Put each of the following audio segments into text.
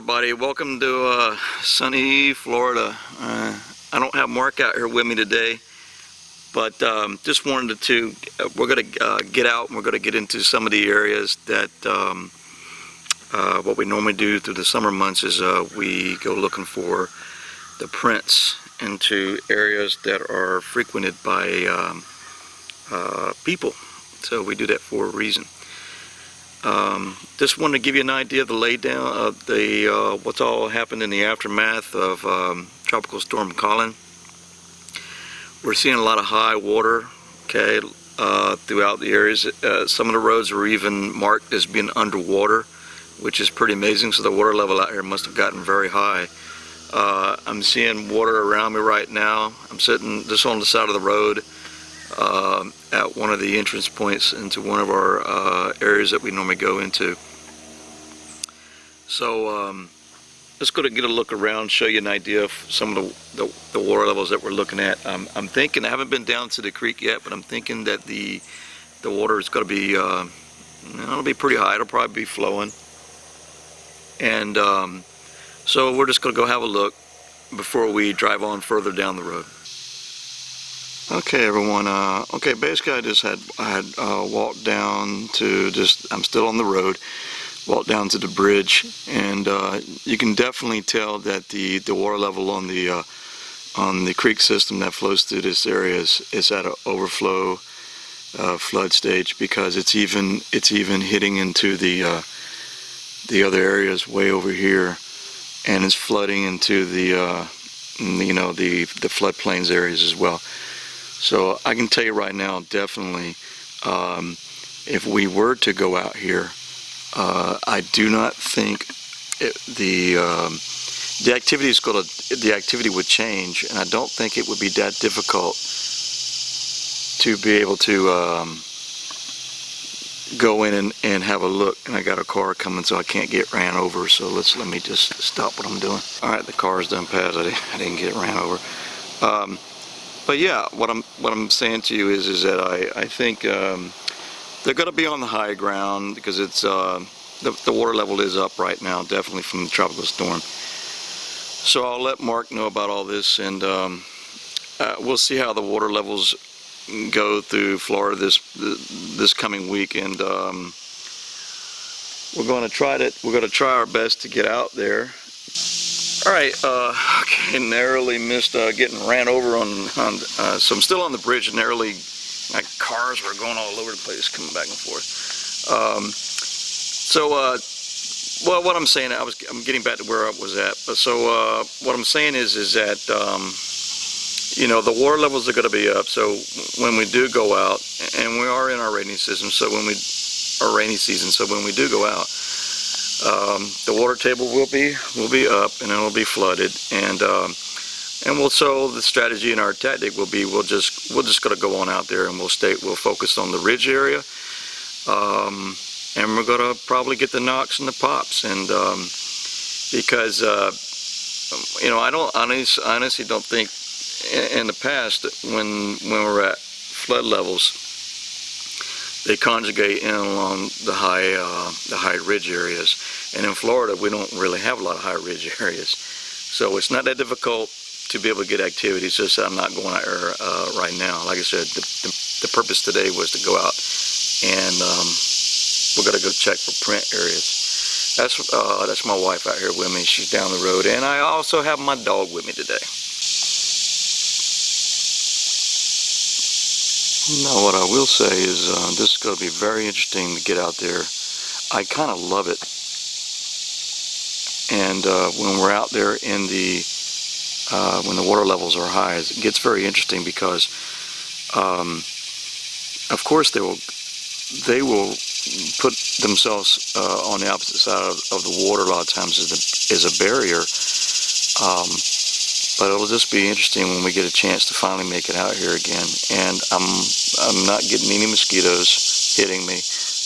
everybody, welcome to sunny Florida. I don't have Mark out here with me today, but just wanted to, we're going to get out and we're going to get into some of the areas that what we normally do through the summer months is we go looking for the prints into areas that are frequented by people. So we do that for a reason. Just wanted to give you an idea of the laydown of the what's all happened in the aftermath of Tropical Storm Colin. We're seeing a lot of high water, okay, throughout the areas. Some of the roads are even marked as being underwater, which is pretty amazing. So the water level out here must have gotten very high. I'm seeing water around me right now. I'm sitting just on the side of the road at one of the entrance points into one of our areas that we normally go into. So let's go to get a look around, show you an idea of some of the water levels that we're looking at. I'm thinking, I haven't been down to the creek yet, but I'm thinking that the water is going to be it'll be pretty high. It'll probably be flowing, and so we're just going to go have a look before we drive on further down the road. Okay, everyone. Okay, basically, I had walked down to I'm still on the road. Walked down to the bridge, and you can definitely tell that the water level on the creek system that flows through this area is at an overflow flood stage, because it's even hitting into the other areas way over here, and it's flooding into the the floodplains areas as well. So I can tell you right now, definitely, if we were to go out here, I do not think the activity would change, and I don't think it would be that difficult to be able to go in and have a look. And I got a car coming, so I can't get ran over. So let me just stop what I'm doing. All right, the car's done passed. I didn't get ran over. But yeah, what I'm saying to you is that I think they're going to be on the high ground, because it's the water level is up right now, definitely from the tropical storm. So I'll let Mark know about all this, and we'll see how the water levels go through Florida this coming week, and we're going to try our best to get out there. All right, okay, narrowly missed getting ran over so I'm still on the bridge, and narrowly, like, cars were going all over the place, coming back and forth. Well, what I'm saying, I'm getting back to where I was at. But so what I'm saying is that the water levels are going to be up. So when we do go out, and we are in our rainy season, so when we do go out, the water table will be up, and it'll be flooded, and so the strategy and our tactic will be we're just going to go on out there, and we'll focus on the ridge area, and we're going to probably get the knocks and the pops, and because I honestly don't think in the past, when we're at flood levels, they conjugate in along the high ridge areas, and in Florida we don't really have a lot of high ridge areas, so it's not that difficult to be able to get activity. It's just that I'm not going out there right now. Like I said, the purpose today was to go out, and we're gonna go check for print areas. That's my wife out here with me. She's down the road, and I also have my dog with me today. Now, what I will say is this is going to be very interesting to get out there. I kind of love it. And when we're out there when the water levels are high, it gets very interesting, because of course they will put themselves on the opposite side of the water a lot of times as a barrier. But it'll just be interesting when we get a chance to finally make it out here again. And I'm not getting any mosquitoes hitting me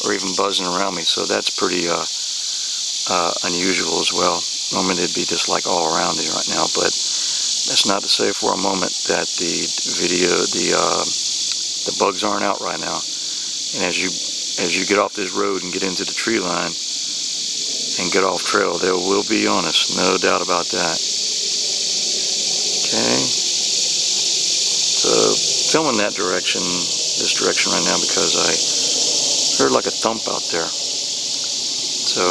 or even buzzing around me, so that's pretty unusual as well. Normally they'd be just like all around me right now, but that's not to say for a moment that the bugs aren't out right now. And as you get off this road and get into the tree line, and get off trail. They will be on us, no doubt about that. Okay, so filming that direction, this direction right now, because I heard like a thump out there. So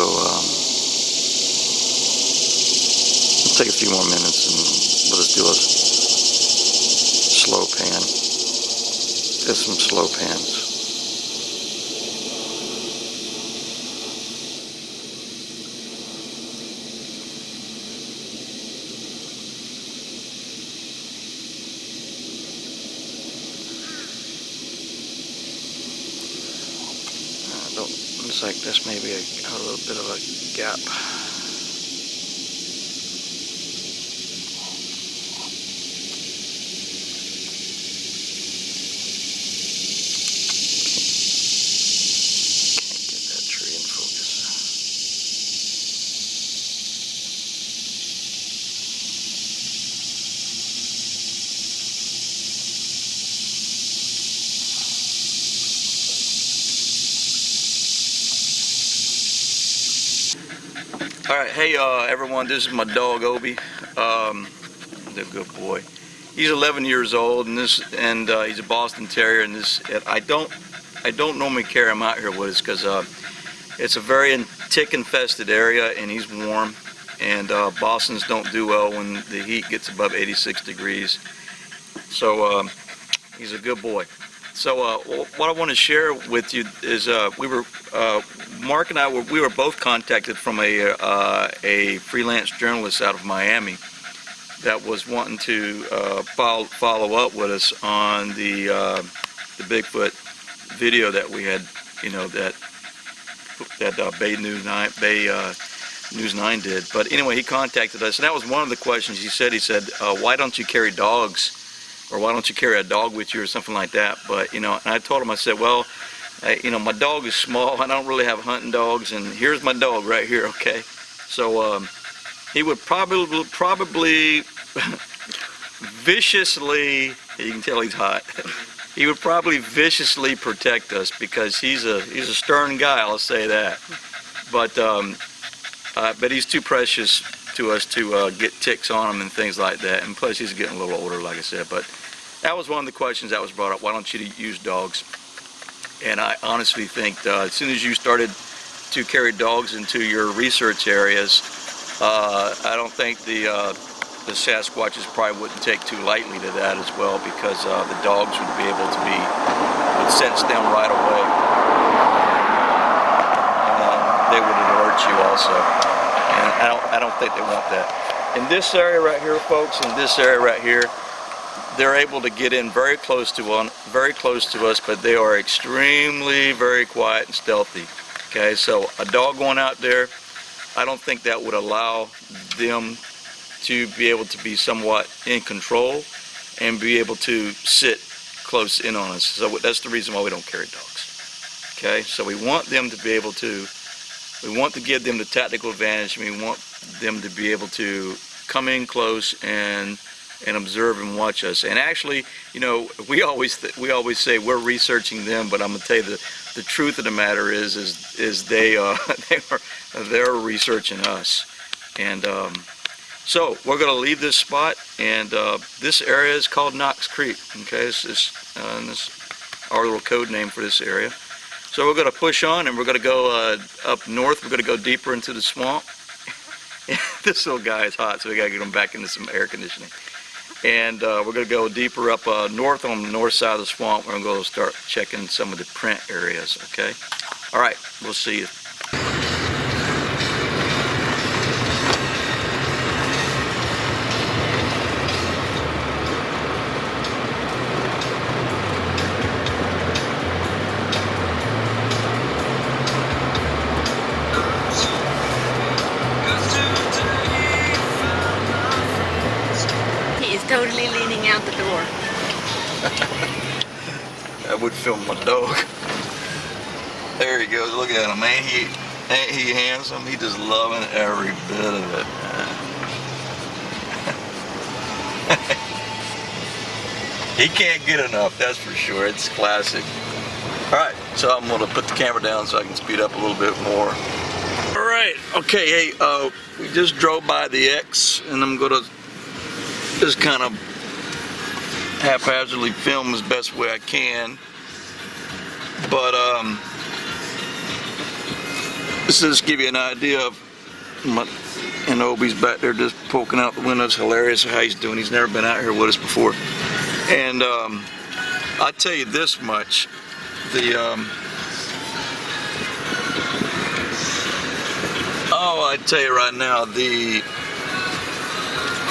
it'll take a few more minutes and we'll just do a slow pan. Just some slow pans. Looks like this may be a little bit of a gap. Can't get that tree in focus. Alright, hey everyone, this is my dog Obi. He's a good boy. He's 11 years old, and he's a Boston Terrier, and I don't normally carry him out here with us because it's a very tick-infested area, and he's warm, and Bostons don't do well when the heat gets above 86 degrees. So he's a good boy. So what I want to share with you is Mark and I were both contacted from a freelance journalist out of Miami that was wanting to follow up with us on the Bigfoot video that we had, you know, that Bay News 9 did. But anyway, he contacted us, and that was one of the questions. He said, why don't you carry dogs, or why don't you carry a dog with you, or something like that. But you know, and I told him, I said, well, you know, my dog is small. I don't really have hunting dogs, and here's my dog right here. Okay, so he would probably viciously, you can tell he's hot. He would probably viciously protect us because he's a stern guy. I'll say that. But he's too precious to us to get ticks on him and things like that. And plus, he's getting a little older, like I said. But that was one of the questions that was brought up. Why don't you use dogs? And I honestly think as soon as you started to carry dogs into your research areas, I don't think the Sasquatches probably wouldn't take too lightly to that as well, because the dogs would be able to would sense them right away, and they would alert you also. And I don't think they want that. In this area right here, folks, in this area right here, they're able to get in very close to us, but they are extremely very quiet and stealthy. Okay, so a dog going out there, I don't think that would allow them to be able to be somewhat in control and be able to sit close in on us. So that's the reason why we don't carry dogs. Okay, so we want them to be able to, we want to give them the tactical advantage, and we want them to be able to come in close and observe and watch us. And actually, you know, we always say we're researching them, but I'm gonna tell you the truth of the matter is they're researching us. And so we're gonna leave this spot, and this area is called Knox Creek. Okay, this is our little code name for this area. So we're gonna push on, and we're gonna go up north. We're gonna go deeper into the swamp. This little guy is hot, so we gotta get him back into some air conditioning. And we're going to go deeper up north on the north side of the swamp. We're going to go start checking some of the print areas, okay? All right, we'll see you. Totally leaning out the door. I would film my dog. There he goes. Look at him. Ain't he handsome? He just loving every bit of it. He can't get enough, that's for sure. It's classic. All right, so I'm going to put the camera down so I can speed up a little bit more. right, okay, hey, we just drove by the X, and I'm gonna just kind of haphazardly film as best way I can. But this is give you an idea of and Obi's back there just poking out the window. It's hilarious how he's doing. He's never been out here with us before. And I tell you this much, I tell you right now,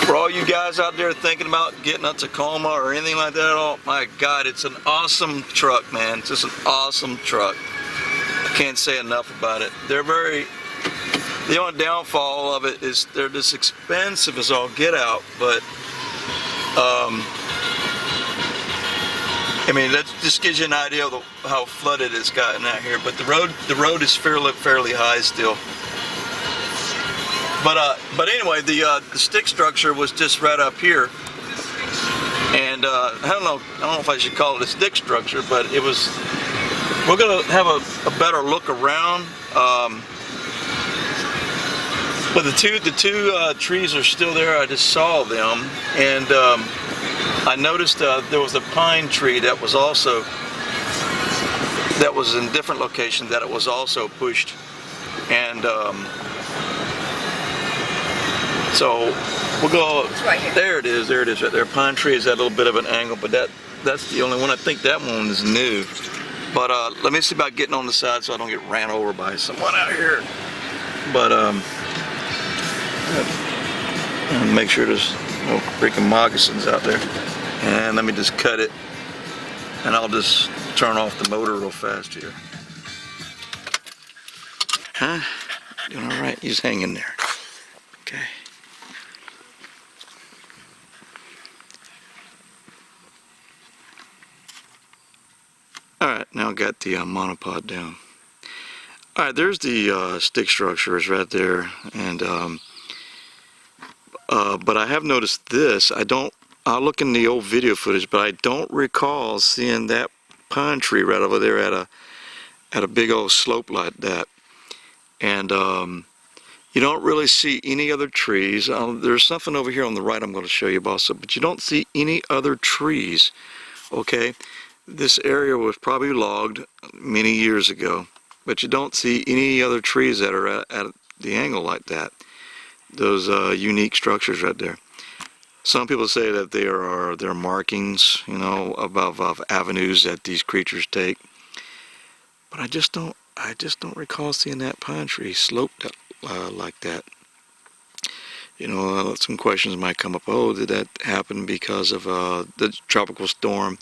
for all you guys out there thinking about getting a Tacoma or anything like that, oh my God, it's an awesome truck, man. It's just an awesome truck. I can't say enough about it. The only downfall of it is they're just expensive as all get out, but I mean, that just gives you an idea of how flooded it's gotten out here. But the road is fairly high still. But anyway, the stick structure was just right up here, and I don't know if I should call it a stick structure, but it was. We're gonna have a better look around. But the two trees are still there. I just saw them, and I noticed there was a pine tree that was in different locations that it was also pushed, and so we'll go. It's right here. There it is right there. Pine tree is at a little bit of an angle, but that's the only one. I think that one is new. But let me see about getting on the side so I don't get ran over by someone out here. But make sure there's no freaking moccasins out there. And let me just cut it, and I'll just turn off the motor real fast here. Huh? Doing all right? Just hang in there. Okay. Alright, now I got the monopod down. Alright, there's the stick structures right there, and but I have noticed this. I'll look in the old video footage, but I don't recall seeing that pine tree right over there at a big old slope like that. And you don't really see any other trees. There's something over here on the right I'm going to show you also, but you don't see any other trees. Okay, this area was probably logged many years ago, but you don't see any other trees that are at the angle like that. Those unique structures right there. Some people say that they're markings, you know, of avenues that these creatures take. But I just don't recall seeing that pine tree sloped like that. You know, some questions might come up. Oh, did that happen because of the tropical storm?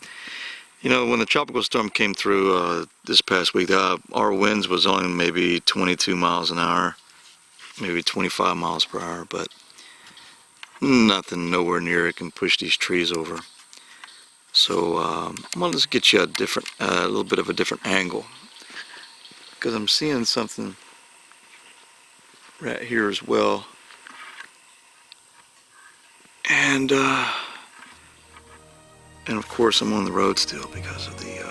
You know, when the tropical storm came through this past week, our winds was only maybe 22 miles an hour, maybe 25 miles per hour, but nothing nowhere near it can push these trees over. So I'm gonna just get you a little bit of a different angle, because I'm seeing something right here as well, and of course I'm on the road still because of the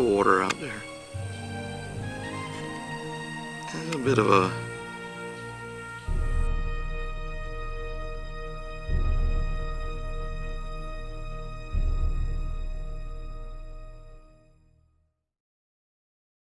water out there. There's a bit of a